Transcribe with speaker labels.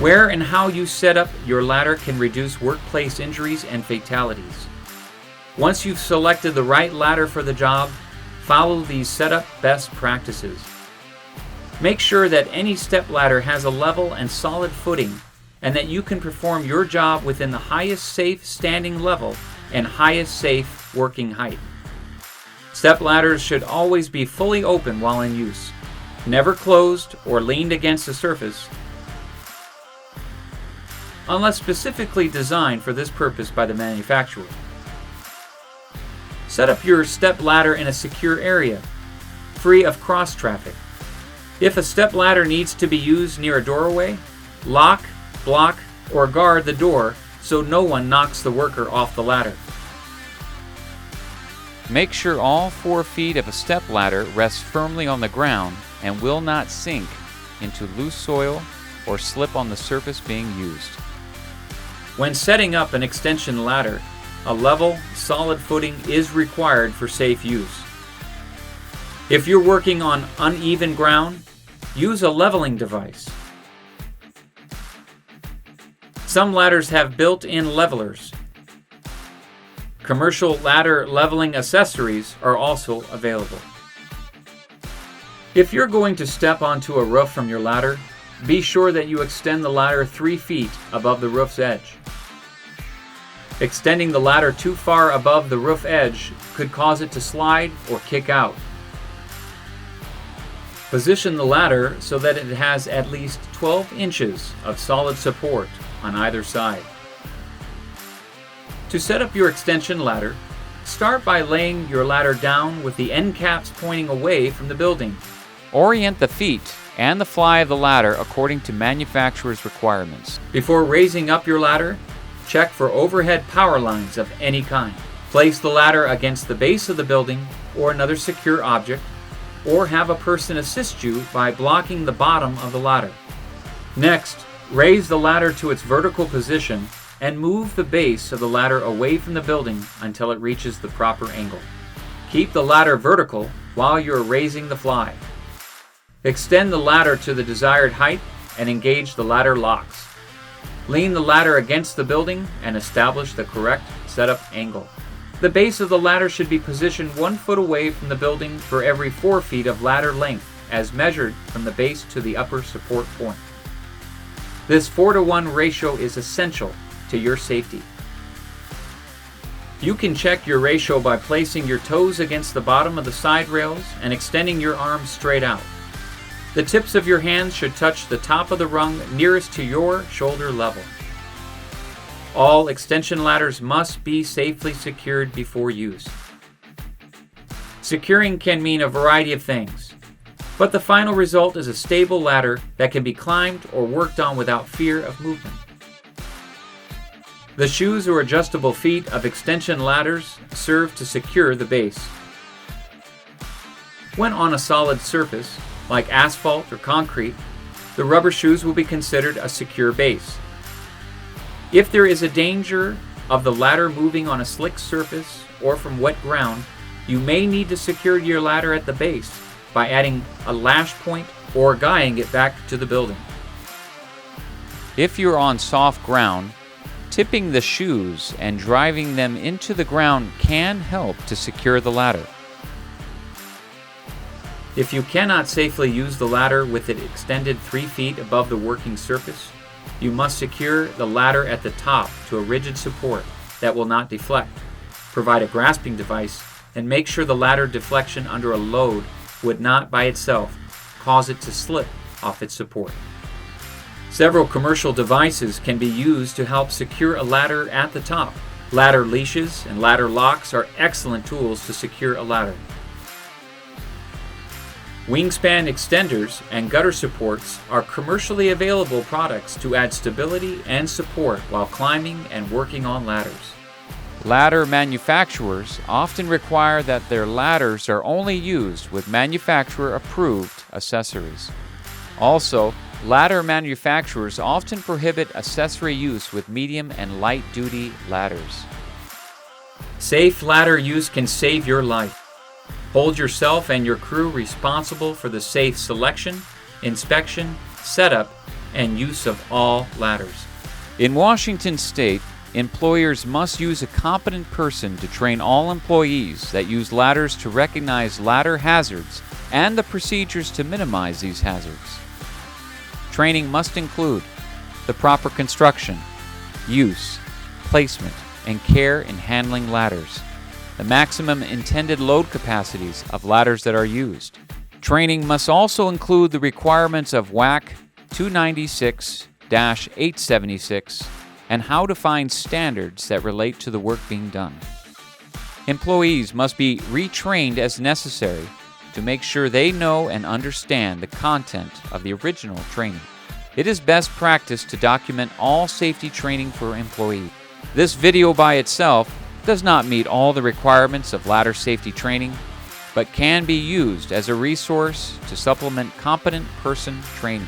Speaker 1: Where and how you set up your ladder can reduce workplace injuries and fatalities. Once you've selected the right ladder for the job, follow these setup best practices. Make sure that any stepladder has a level and solid footing, and that you can perform your job within the highest safe standing level and highest safe working height. Stepladders should always be fully open while in use, never closed or leaned against a surface, unless specifically designed for this purpose by the manufacturer. Set up your stepladder in a secure area, free of cross traffic. If a stepladder needs to be used near a doorway, lock, block, or guard the door so no one knocks the worker off the ladder.
Speaker 2: Make sure all 4 feet of a stepladder rests firmly on the ground and will not sink into loose soil or slip on the surface being used.
Speaker 1: When setting up an extension ladder, a level, solid footing is required for safe use. If you're working on uneven ground, use a leveling device. Some ladders have built-in levelers. Commercial ladder leveling accessories are also available. If you're going to step onto a roof from your ladder, be sure that you extend the ladder 3 feet above the roof's edge. Extending the ladder too far above the roof edge could cause it to slide or kick out. Position the ladder so that it has at least 12 inches of solid support on either side. To set up your extension ladder, start by laying your ladder down with the end caps pointing away from the building.
Speaker 2: Orient the feet and the fly of the ladder according to manufacturer's requirements.
Speaker 1: Before raising up your ladder, check for overhead power lines of any kind. Place the ladder against the base of the building or another secure object, or have a person assist you by blocking the bottom of the ladder. Next, raise the ladder to its vertical position and move the base of the ladder away from the building until it reaches the proper angle. Keep the ladder vertical while you are raising the fly. Extend the ladder to the desired height and engage the ladder locks. Lean the ladder against the building and establish the correct setup angle. The base of the ladder should be positioned 1 foot away from the building for every 4 feet of ladder length, as measured from the base to the upper support point. This 4-to-1 ratio is essential to your safety. You can check your ratio by placing your toes against the bottom of the side rails and extending your arms straight out. The tips of your hands should touch the top of the rung nearest to your shoulder level. All extension ladders must be safely secured before use. Securing can mean a variety of things, but the final result is a stable ladder that can be climbed or worked on without fear of movement. The shoes or adjustable feet of extension ladders serve to secure the base. When on a solid surface, like asphalt or concrete, the rubber shoes will be considered a secure base. If there is a danger of the ladder moving on a slick surface or from wet ground, you may need to secure your ladder at the base by adding a lash point or guying it back to the building.
Speaker 2: If you're on soft ground, tipping the shoes and driving them into the ground can help to secure the ladder.
Speaker 1: If you cannot safely use the ladder with it extended 3 feet above the working surface, you must secure the ladder at the top to a rigid support that will not deflect. Provide a grasping device and make sure the ladder deflection under a load would not by itself cause it to slip off its support. Several commercial devices can be used to help secure a ladder at the top. Ladder leashes and ladder locks are excellent tools to secure a ladder. Wingspan extenders and gutter supports are commercially available products to add stability and support while climbing and working on ladders.
Speaker 2: Ladder manufacturers often require that their ladders are only used with manufacturer-approved accessories. Also, ladder manufacturers often prohibit accessory use with medium and light-duty ladders.
Speaker 1: Safe ladder use can save your life. Hold yourself and your crew responsible for the safe selection, inspection, setup, and use of all ladders.
Speaker 2: In Washington State, employers must use a competent person to train all employees that use ladders to recognize ladder hazards and the procedures to minimize these hazards. Training must include the proper construction, use, placement, and care in handling ladders, the maximum intended load capacities of ladders that are used. Training must also include the requirements of WAC 296-876 and how to find standards that relate to the work being done. Employees must be retrained as necessary to make sure they know and understand the content of the original training. It is best practice to document all safety training for employees. This video by itself does not meet all the requirements of ladder safety training, but can be used as a resource to supplement competent person training.